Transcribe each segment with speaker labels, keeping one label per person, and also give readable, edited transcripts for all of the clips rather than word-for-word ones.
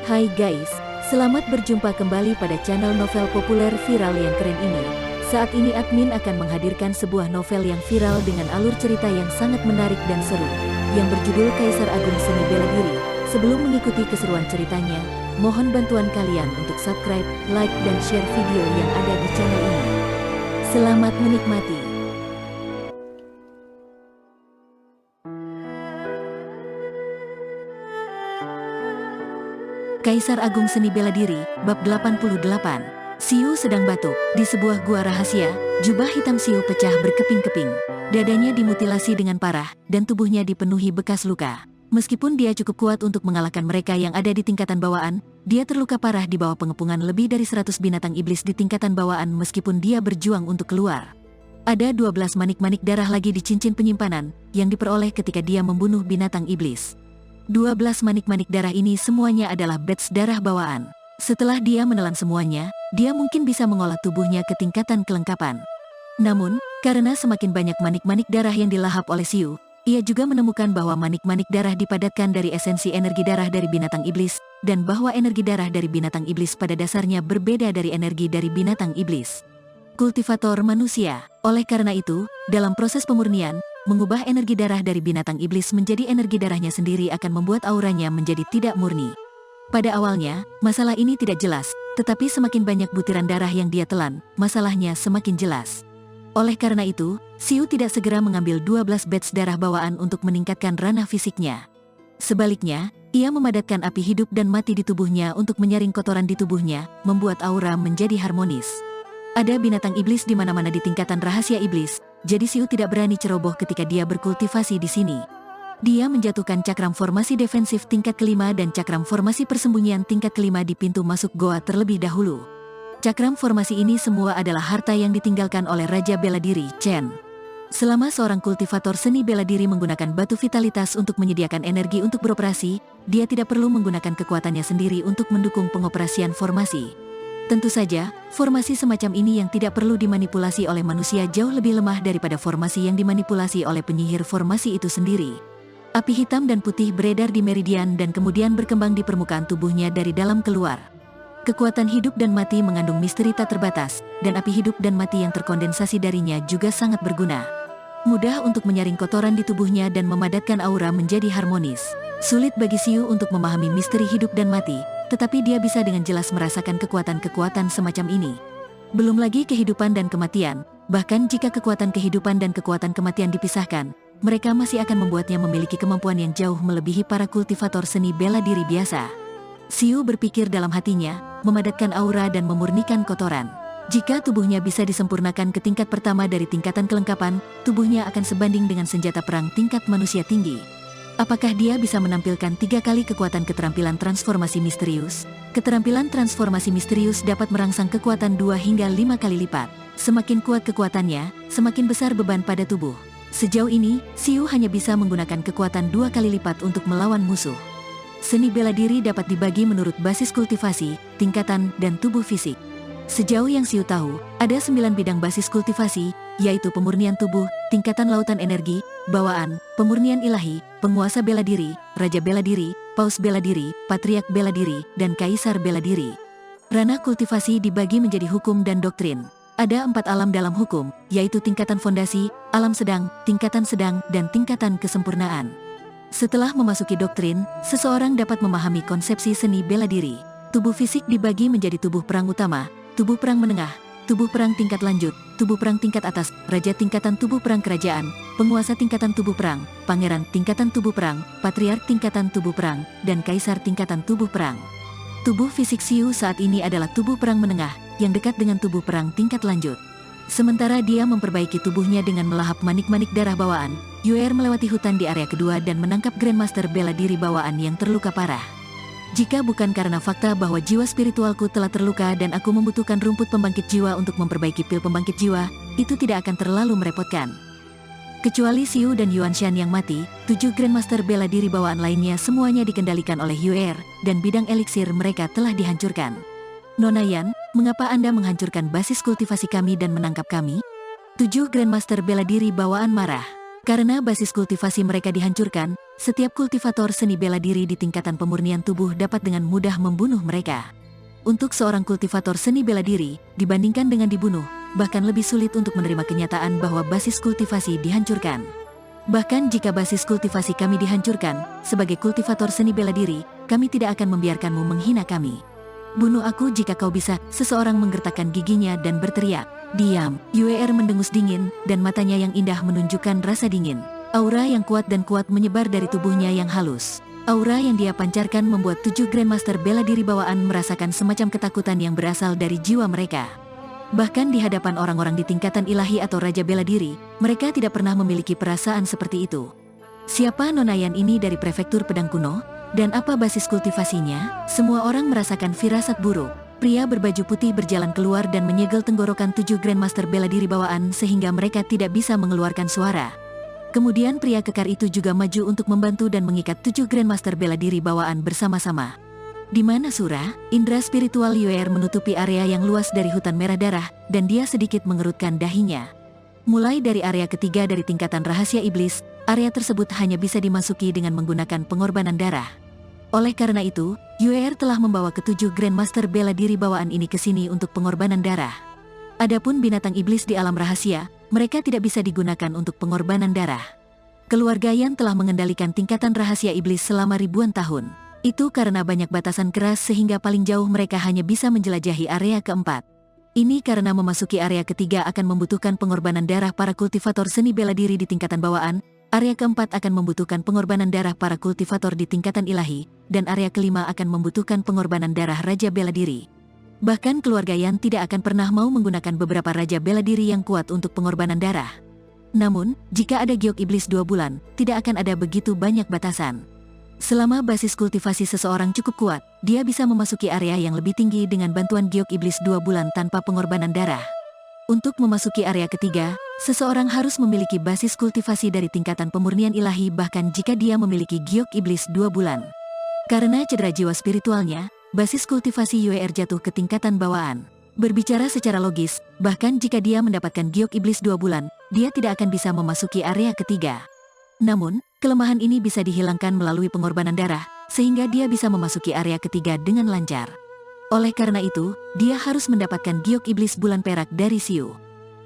Speaker 1: Hai guys, selamat berjumpa kembali pada channel novel populer viral yang keren ini. Saat ini admin akan menghadirkan sebuah novel yang viral dengan alur cerita yang sangat menarik dan seru, yang berjudul Kaisar Agung Seni Bela Diri. Sebelum mengikuti keseruan ceritanya, mohon bantuan kalian untuk subscribe, like, dan share video yang ada di channel ini. Selamat menikmati. Kaisar Agung Seni Bela Diri, Bab 88. Siu sedang batuk. Di sebuah gua rahasia, jubah hitam Siu pecah berkeping-keping. Dadanya dimutilasi dengan parah, dan tubuhnya dipenuhi bekas luka. Meskipun dia cukup kuat untuk mengalahkan mereka yang ada di tingkatan bawaan, dia terluka parah di bawah pengepungan lebih dari 100 binatang iblis di tingkatan bawaan meskipun dia berjuang untuk keluar. Ada 12 manik-manik darah lagi di cincin penyimpanan, yang diperoleh ketika dia membunuh binatang iblis. 12 manik-manik darah ini semuanya adalah batch darah bawaan. Setelah dia menelan semuanya, dia mungkin bisa mengolah tubuhnya ke tingkatan kelengkapan. Namun, karena semakin banyak manik-manik darah yang dilahap oleh Siu, ia juga menemukan bahwa manik-manik darah dipadatkan dari esensi energi darah dari binatang iblis, dan bahwa energi darah dari binatang iblis pada dasarnya berbeda dari energi dari binatang iblis. Kultivator manusia. Oleh karena itu, dalam proses pemurnian, mengubah energi darah dari binatang iblis menjadi energi darahnya sendiri akan membuat auranya menjadi tidak murni. Pada awalnya, masalah ini tidak jelas, tetapi semakin banyak butiran darah yang dia telan, masalahnya semakin jelas. Oleh karena itu, Siu tidak segera mengambil 12 batch darah bawaan untuk meningkatkan ranah fisiknya. Sebaliknya, ia memadatkan api hidup dan mati di tubuhnya untuk menyaring kotoran di tubuhnya, membuat aura menjadi harmonis. Ada binatang iblis di mana-mana di tingkatan rahasia iblis, jadi Siu tidak berani ceroboh ketika dia berkultivasi di sini. Dia menjatuhkan cakram formasi defensif tingkat kelima dan cakram formasi persembunyian tingkat kelima di pintu masuk goa terlebih dahulu. Cakram formasi ini semua adalah harta yang ditinggalkan oleh Raja Bela Diri, Chen. Selama seorang kultivator seni bela diri menggunakan batu vitalitas untuk menyediakan energi untuk beroperasi, dia tidak perlu menggunakan kekuatannya sendiri untuk mendukung pengoperasian formasi. Tentu saja, formasi semacam ini yang tidak perlu dimanipulasi oleh manusia jauh lebih lemah daripada formasi yang dimanipulasi oleh penyihir formasi itu sendiri. Api hitam dan putih beredar di meridian dan kemudian berkembang di permukaan tubuhnya dari dalam keluar. Kekuatan hidup dan mati mengandung misteri tak terbatas, dan api hidup dan mati yang terkondensasi darinya juga sangat berguna. Mudah untuk menyaring kotoran di tubuhnya dan memadatkan aura menjadi harmonis. Sulit bagi Siu untuk memahami misteri hidup dan mati, tetapi dia bisa dengan jelas merasakan kekuatan-kekuatan semacam ini. Belum lagi kehidupan dan kematian, bahkan jika kekuatan kehidupan dan kekuatan kematian dipisahkan, mereka masih akan membuatnya memiliki kemampuan yang jauh melebihi para kultivator seni bela diri biasa. Siu berpikir dalam hatinya, memadatkan aura dan memurnikan kotoran. Jika tubuhnya bisa disempurnakan ke tingkat pertama dari tingkatan kelengkapan, tubuhnya akan sebanding dengan senjata perang tingkat manusia tinggi. Apakah dia bisa menampilkan 3 kali kekuatan keterampilan transformasi misterius? Keterampilan transformasi misterius dapat merangsang kekuatan 2 hingga 5 kali lipat. Semakin kuat kekuatannya, semakin besar beban pada tubuh. Sejauh ini, Siu hanya bisa menggunakan kekuatan 2 kali lipat untuk melawan musuh. Seni bela diri dapat dibagi menurut basis kultivasi, tingkatan, dan tubuh fisik. Sejauh yang Siu tahu, ada 9 bidang basis kultivasi, yaitu pemurnian tubuh, tingkatan lautan energi, bawaan, pemurnian ilahi, penguasa bela diri, raja bela diri, paus bela diri, patriark bela diri, dan kaisar bela diri. Ranah kultivasi dibagi menjadi hukum dan doktrin. Ada 4 alam dalam hukum, yaitu tingkatan fondasi, alam sedang, dan tingkatan kesempurnaan. Setelah memasuki doktrin, seseorang dapat memahami konsepsi seni bela diri. Tubuh fisik dibagi menjadi tubuh perang utama, tubuh perang menengah, tubuh perang tingkat lanjut, tubuh perang tingkat atas, raja tingkatan tubuh perang kerajaan, penguasa tingkatan tubuh perang, pangeran tingkatan tubuh perang, patriark tingkatan tubuh perang, dan kaisar tingkatan tubuh perang. Tubuh fisik Siu saat ini adalah tubuh perang menengah, yang dekat dengan tubuh perang tingkat lanjut. Sementara dia memperbaiki tubuhnya dengan melahap manik-manik darah bawaan, Yuer melewati hutan di area kedua dan menangkap Grandmaster bela diri bawaan yang terluka parah. Jika bukan karena fakta bahwa jiwa spiritualku telah terluka dan aku membutuhkan rumput pembangkit jiwa untuk memperbaiki pil pembangkit jiwa, itu tidak akan terlalu merepotkan. Kecuali Siu dan Yuanshan yang mati, 7 Grandmaster bela diri bawaan lainnya semuanya dikendalikan oleh Yuer, dan bidang eliksir mereka telah dihancurkan. Nona Yan, mengapa Anda menghancurkan basis kultivasi kami dan menangkap kami? 7 Grandmaster bela diri bawaan marah. Karena basis kultivasi mereka dihancurkan, setiap kultivator seni bela diri di tingkatan pemurnian tubuh dapat dengan mudah membunuh mereka. Untuk seorang kultivator seni bela diri, dibandingkan dengan dibunuh, bahkan lebih sulit untuk menerima kenyataan bahwa basis kultivasi dihancurkan. Bahkan jika basis kultivasi kami dihancurkan, sebagai kultivator seni bela diri, kami tidak akan membiarkanmu menghina kami. Bunuh aku jika kau bisa, seseorang menggertakkan giginya dan berteriak. Diam, Yuer mendengus dingin, dan matanya yang indah menunjukkan rasa dingin. Aura yang kuat dan kuat menyebar dari tubuhnya yang halus. Aura yang dia pancarkan membuat 7 Grandmaster bela diri bawaan merasakan semacam ketakutan yang berasal dari jiwa mereka. Bahkan di hadapan orang-orang di tingkatan ilahi atau raja bela diri, mereka tidak pernah memiliki perasaan seperti itu. Siapa Nonayan ini dari prefektur pedang kuno? Dan apa basis kultivasinya? Semua orang merasakan firasat buruk. Pria berbaju putih berjalan keluar dan menyegel tenggorokan 7 Grandmaster bela diri bawaan sehingga mereka tidak bisa mengeluarkan suara. Kemudian pria kekar itu juga maju untuk membantu dan mengikat 7 Grandmaster bela diri bawaan bersama-sama. Di mana Sura? Indra spiritual Yuer menutupi area yang luas dari hutan merah darah, dan dia sedikit mengerutkan dahinya. Mulai dari area ketiga dari tingkatan rahasia iblis, area tersebut hanya bisa dimasuki dengan menggunakan pengorbanan darah. Oleh karena itu, Yuer telah membawa ke-7 Grandmaster bela diri bawaan ini ke sini untuk pengorbanan darah. Adapun binatang iblis di alam rahasia, mereka tidak bisa digunakan untuk pengorbanan darah. Keluarga Yan telah mengendalikan tingkatan rahasia iblis selama ribuan tahun. Itu karena banyak batasan keras sehingga paling jauh mereka hanya bisa menjelajahi area keempat. Ini karena memasuki area ketiga akan membutuhkan pengorbanan darah para kultivator seni bela diri di tingkatan bawaan. Area keempat akan membutuhkan pengorbanan darah para kultivator di tingkatan ilahi, dan area kelima akan membutuhkan pengorbanan darah raja bela diri. Bahkan keluarga Yan tidak akan pernah mau menggunakan beberapa raja bela diri yang kuat untuk pengorbanan darah. Namun, jika ada giok iblis 2 bulan, tidak akan ada begitu banyak batasan. Selama basis kultivasi seseorang cukup kuat, dia bisa memasuki area yang lebih tinggi dengan bantuan giok iblis 2 bulan tanpa pengorbanan darah. Untuk memasuki area ketiga, seseorang harus memiliki basis kultivasi dari tingkatan pemurnian ilahi bahkan jika dia memiliki giok iblis 2 bulan. Karena cedera jiwa spiritualnya, basis kultivasi Yuer jatuh ke tingkatan bawaan. Berbicara secara logis, bahkan jika dia mendapatkan giok iblis 2 bulan, dia tidak akan bisa memasuki area ketiga. Namun, kelemahan ini bisa dihilangkan melalui pengorbanan darah, sehingga dia bisa memasuki area ketiga dengan lancar. Oleh karena itu, dia harus mendapatkan giok iblis bulan perak dari Siu.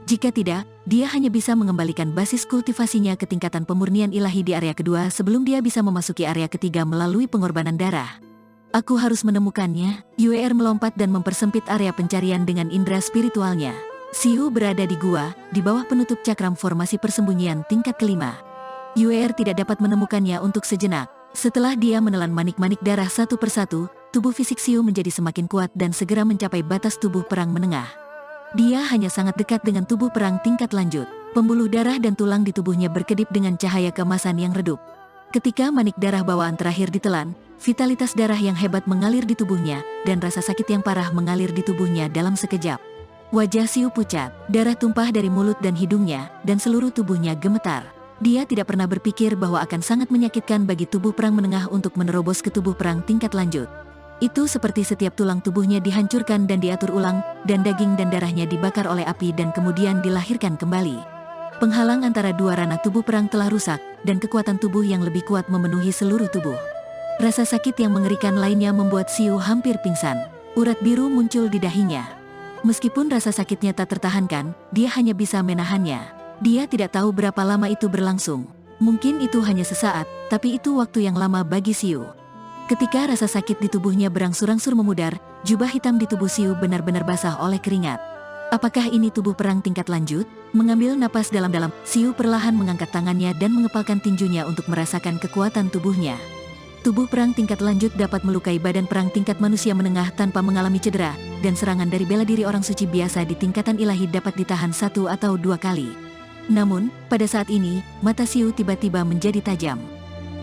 Speaker 1: Jika tidak, dia hanya bisa mengembalikan basis kultivasinya ke tingkatan pemurnian ilahi di area kedua sebelum dia bisa memasuki area ketiga melalui pengorbanan darah. Aku harus menemukannya. Yuer melompat dan mempersempit area pencarian dengan indera spiritualnya. Siu berada di gua, di bawah penutup cakram formasi persembunyian tingkat kelima. Yuer tidak dapat menemukannya untuk sejenak. Setelah dia menelan manik-manik darah satu persatu, tubuh fisik Siu menjadi semakin kuat dan segera mencapai batas tubuh perang menengah. Dia hanya sangat dekat dengan tubuh perang tingkat lanjut. Pembuluh darah dan tulang di tubuhnya berkedip dengan cahaya keemasan yang redup. Ketika manik darah bawaan terakhir ditelan, vitalitas darah yang hebat mengalir di tubuhnya, dan rasa sakit yang parah mengalir di tubuhnya dalam sekejap. Wajah Siu pucat, darah tumpah dari mulut dan hidungnya, dan seluruh tubuhnya gemetar. Dia tidak pernah berpikir bahwa akan sangat menyakitkan bagi tubuh perang menengah untuk menerobos ke tubuh perang tingkat lanjut. Itu seperti setiap tulang tubuhnya dihancurkan dan diatur ulang, dan daging dan darahnya dibakar oleh api dan kemudian dilahirkan kembali. Penghalang antara dua ranah tubuh perang telah rusak, dan kekuatan tubuh yang lebih kuat memenuhi seluruh tubuh. Rasa sakit yang mengerikan lainnya membuat Siu hampir pingsan. Urat biru muncul di dahinya. Meskipun rasa sakitnya tak tertahankan, dia hanya bisa menahannya. Dia tidak tahu berapa lama itu berlangsung. Mungkin itu hanya sesaat, tapi itu waktu yang lama bagi Siu. Ketika rasa sakit di tubuhnya berangsur-angsur memudar, jubah hitam di tubuh Siu benar-benar basah oleh keringat. Apakah ini tubuh perang tingkat lanjut? Mengambil napas dalam-dalam, Siu perlahan mengangkat tangannya dan mengepalkan tinjunya untuk merasakan kekuatan tubuhnya. Tubuh perang tingkat lanjut dapat melukai badan perang tingkat manusia menengah tanpa mengalami cedera, dan serangan dari bela diri orang suci biasa di tingkatan ilahi dapat ditahan 1 atau 2 kali. Namun, pada saat ini, mata Siu tiba-tiba menjadi tajam.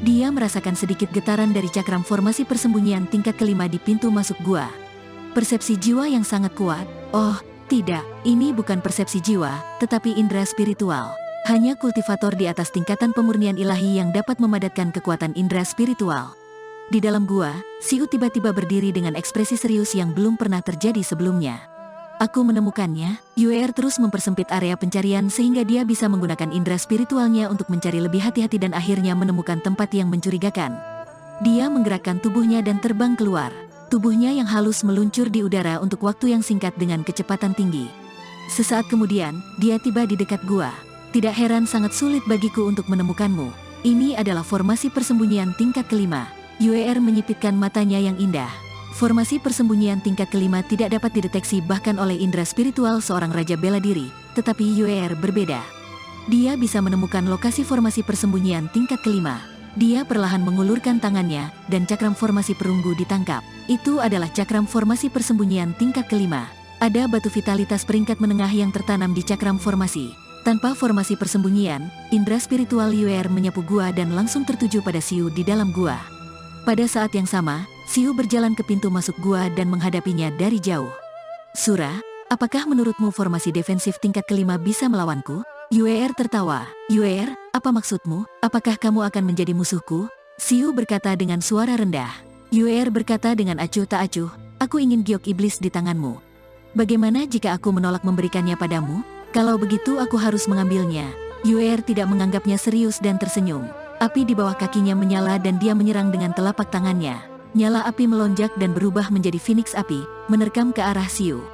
Speaker 1: Dia merasakan sedikit getaran dari cakram formasi persembunyian tingkat kelima di pintu masuk gua. Persepsi jiwa yang sangat kuat. Oh, tidak, ini bukan persepsi jiwa, tetapi indera spiritual. Hanya kultivator di atas tingkatan pemurnian ilahi yang dapat memadatkan kekuatan indera spiritual. Di dalam gua, Siu tiba-tiba berdiri dengan ekspresi serius yang belum pernah terjadi sebelumnya. Aku menemukannya. Yuer terus mempersempit area pencarian sehingga dia bisa menggunakan indera spiritualnya untuk mencari lebih hati-hati dan akhirnya menemukan tempat yang mencurigakan. Dia menggerakkan tubuhnya dan terbang keluar. Tubuhnya yang halus meluncur di udara untuk waktu yang singkat dengan kecepatan tinggi. Sesaat kemudian, dia tiba di dekat gua. Tidak heran sangat sulit bagiku untuk menemukanmu. Ini adalah formasi persembunyian tingkat kelima. Yuer menyipitkan matanya yang indah. Formasi persembunyian tingkat kelima tidak dapat dideteksi bahkan oleh indera spiritual seorang raja bela diri, tetapi Yuer berbeda. Dia bisa menemukan lokasi formasi persembunyian tingkat kelima. Dia perlahan mengulurkan tangannya, dan cakram formasi perunggu ditangkap. Itu adalah cakram formasi persembunyian tingkat kelima. Ada batu vitalitas peringkat menengah yang tertanam di cakram formasi. Tanpa formasi persembunyian, indera spiritual Yuer menyapu gua dan langsung tertuju pada Xiu di dalam gua. Pada saat yang sama, Xiu berjalan ke pintu masuk gua dan menghadapinya dari jauh. Sura, apakah menurutmu formasi defensif tingkat kelima bisa melawanku? Yuer tertawa. Yuer, apa maksudmu? Apakah kamu akan menjadi musuhku? Xiu berkata dengan suara rendah. Yuer berkata dengan acuh tak acuh, aku ingin giok iblis di tanganmu. Bagaimana jika aku menolak memberikannya padamu? Kalau begitu aku harus mengambilnya. Yuer tidak menganggapnya serius dan tersenyum. Api di bawah kakinya menyala dan dia menyerang dengan telapak tangannya. Nyala api melonjak dan berubah menjadi Phoenix api, menerkam ke arah Xiu.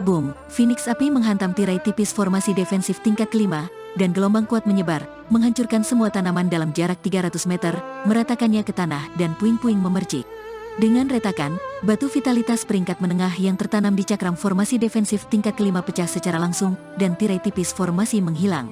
Speaker 1: Boom! Phoenix api menghantam tirai tipis formasi defensif tingkat kelima, dan gelombang kuat menyebar, menghancurkan semua tanaman dalam jarak 300 meter, meratakannya ke tanah dan puing-puing memercik. Dengan retakan, batu vitalitas peringkat menengah yang tertanam di cakram formasi defensif tingkat kelima pecah secara langsung, dan tirai tipis formasi menghilang.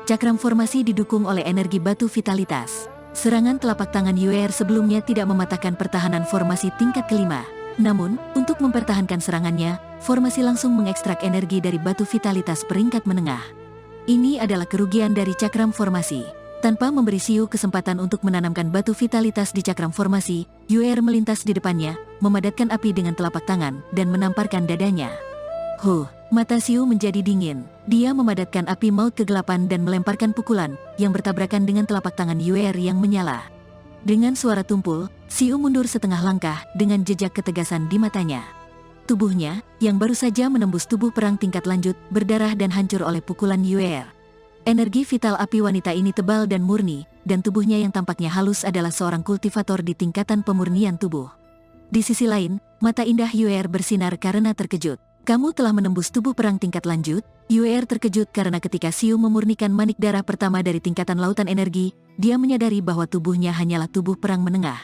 Speaker 1: Cakram formasi didukung oleh energi batu vitalitas. Serangan telapak tangan Yuer sebelumnya tidak mematahkan pertahanan formasi tingkat kelima. Namun, untuk mempertahankan serangannya, formasi langsung mengekstrak energi dari batu vitalitas peringkat menengah. Ini adalah kerugian dari cakram formasi. Tanpa memberi Xiu kesempatan untuk menanamkan batu vitalitas di cakram formasi, Yuer melintas di depannya, memadatkan api dengan telapak tangan, dan menamparkan dadanya. Mata Xiu menjadi dingin. Dia memadatkan api maut kegelapan dan melemparkan pukulan, yang bertabrakan dengan telapak tangan Yuer yang menyala. Dengan suara tumpul, Xiu mundur setengah langkah, dengan jejak ketegasan di matanya. Tubuhnya, yang baru saja menembus tubuh perang tingkat lanjut, berdarah dan hancur oleh pukulan Yuer. Energi vital api wanita ini tebal dan murni, dan tubuhnya yang tampaknya halus adalah seorang kultivator di tingkatan pemurnian tubuh. Di sisi lain, mata indah Yuer bersinar karena terkejut. Kamu telah menembus tubuh perang tingkat lanjut? Yuer terkejut karena ketika Xiu memurnikan manik darah pertama dari tingkatan lautan energi, dia menyadari bahwa tubuhnya hanyalah tubuh perang menengah.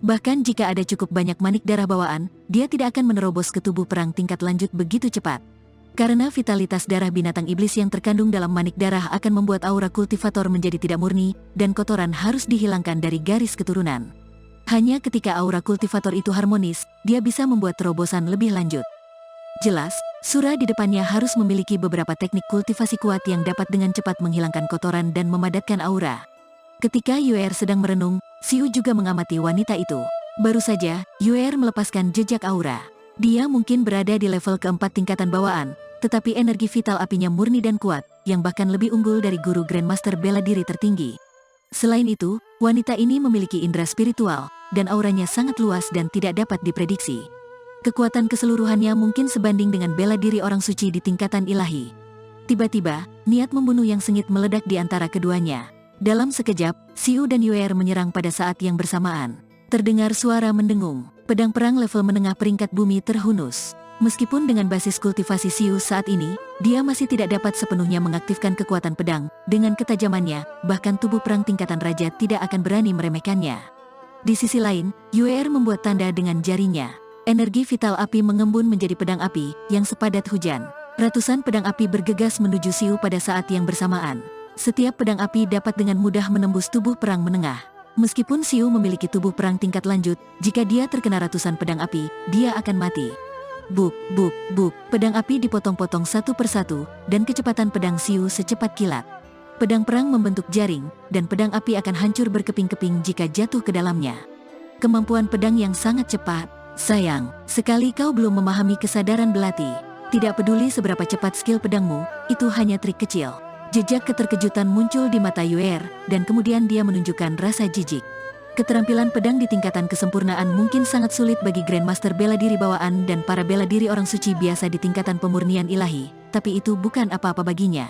Speaker 1: Bahkan jika ada cukup banyak manik darah bawaan, dia tidak akan menerobos ke tubuh perang tingkat lanjut begitu cepat. Karena vitalitas darah binatang iblis yang terkandung dalam manik darah akan membuat aura kultivator menjadi tidak murni, dan kotoran harus dihilangkan dari garis keturunan. Hanya ketika aura kultivator itu harmonis, dia bisa membuat terobosan lebih lanjut. Jelas, Sura di depannya harus memiliki beberapa teknik kultivasi kuat yang dapat dengan cepat menghilangkan kotoran dan memadatkan aura. Ketika Yuer sedang merenung, Xiu juga mengamati wanita itu. Baru saja, Yuer melepaskan jejak aura. Dia mungkin berada di level keempat tingkatan bawaan, tetapi energi vital apinya murni dan kuat, yang bahkan lebih unggul dari guru Grandmaster bela diri tertinggi. Selain itu, wanita ini memiliki indera spiritual, dan auranya sangat luas dan tidak dapat diprediksi. Kekuatan keseluruhannya mungkin sebanding dengan bela diri orang suci di tingkatan ilahi. Tiba-tiba, niat membunuh yang sengit meledak di antara keduanya. Dalam sekejap, Xiu dan Yuer menyerang pada saat yang bersamaan. Terdengar suara mendengung. Pedang perang level menengah peringkat bumi terhunus. Meskipun dengan basis kultivasi Xiu saat ini, dia masih tidak dapat sepenuhnya mengaktifkan kekuatan pedang. Dengan ketajamannya, bahkan tubuh perang tingkatan raja tidak akan berani meremehkannya. Di sisi lain, Yuer membuat tanda dengan jarinya. Energi vital api mengembun menjadi pedang api, yang sepadat hujan. Ratusan pedang api bergegas menuju Xiu pada saat yang bersamaan. Setiap pedang api dapat dengan mudah menembus tubuh perang menengah. Meskipun Xiu memiliki tubuh perang tingkat lanjut, jika dia terkena ratusan pedang api, dia akan mati. Buk, buk, buk, pedang api dipotong-potong satu persatu, dan kecepatan pedang Xiu secepat kilat. Pedang perang membentuk jaring, dan pedang api akan hancur berkeping-keping jika jatuh ke dalamnya. Kemampuan pedang yang sangat cepat. Sayang, sekali kau belum memahami kesadaran belati. Tidak peduli seberapa cepat skill pedangmu, itu hanya trik kecil. Jejak keterkejutan muncul di mata Yuer, dan kemudian dia menunjukkan rasa jijik. Keterampilan pedang di tingkatan kesempurnaan mungkin sangat sulit bagi Grandmaster bela diri bawaan dan para bela diri orang suci biasa di tingkatan pemurnian ilahi, tapi itu bukan apa-apa baginya.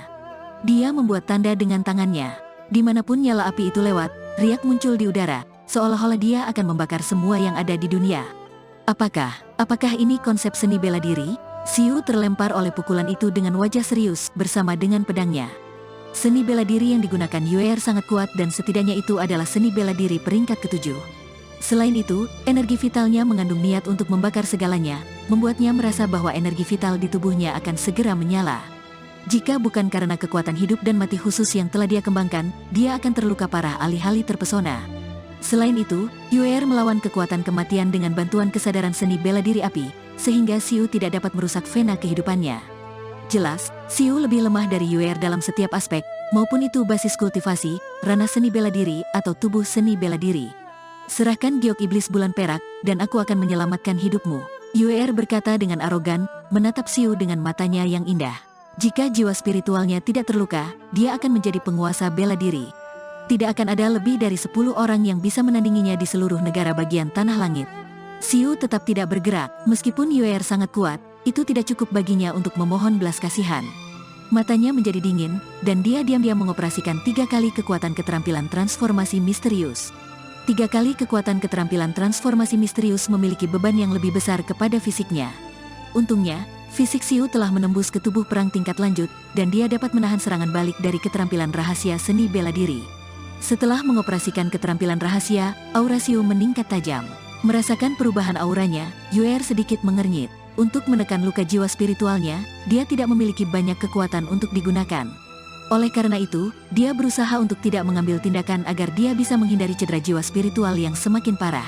Speaker 1: Dia membuat tanda dengan tangannya. Dimanapun nyala api itu lewat, riak muncul di udara, seolah-olah dia akan membakar semua yang ada di dunia. Apakah ini konsep seni bela diri? Xiu terlempar oleh pukulan itu dengan wajah serius bersama dengan pedangnya. Seni bela diri yang digunakan Yuer sangat kuat dan setidaknya itu adalah seni bela diri peringkat ke-7. Selain itu, energi vitalnya mengandung niat untuk membakar segalanya, membuatnya merasa bahwa energi vital di tubuhnya akan segera menyala. Jika bukan karena kekuatan hidup dan mati khusus yang telah dia kembangkan, dia akan terluka parah alih-alih terpesona. Selain itu, Yuer melawan kekuatan kematian dengan bantuan kesadaran seni bela diri api, sehingga Xiu tidak dapat merusak vena kehidupannya. Jelas, Xiu lebih lemah dari Yuer dalam setiap aspek, maupun itu basis kultivasi, ranah seni bela diri, atau tubuh seni bela diri. Serahkan giok iblis bulan perak, dan aku akan menyelamatkan hidupmu. Yuer berkata dengan arogan, menatap Xiu dengan matanya yang indah. Jika jiwa spiritualnya tidak terluka, dia akan menjadi penguasa bela diri. Tidak akan ada lebih dari 10 orang yang bisa menandinginya di seluruh negara bagian tanah langit. Xiu tetap tidak bergerak, meskipun Yuer sangat kuat. Itu tidak cukup baginya untuk memohon belas kasihan. Matanya menjadi dingin, dan dia diam-diam mengoperasikan 3 kali kekuatan keterampilan transformasi misterius. 3 kali kekuatan keterampilan transformasi misterius memiliki beban yang lebih besar kepada fisiknya. Untungnya, fisik Xiu telah menembus ke tubuh perang tingkat lanjut, dan dia dapat menahan serangan balik dari keterampilan rahasia seni bela diri. Setelah mengoperasikan keterampilan rahasia, aura Xiu meningkat tajam. Merasakan perubahan auranya, Yuer sedikit mengernyit. Untuk menekan luka jiwa spiritualnya, dia tidak memiliki banyak kekuatan untuk digunakan. Oleh karena itu, dia berusaha untuk tidak mengambil tindakan agar dia bisa menghindari cedera jiwa spiritual yang semakin parah.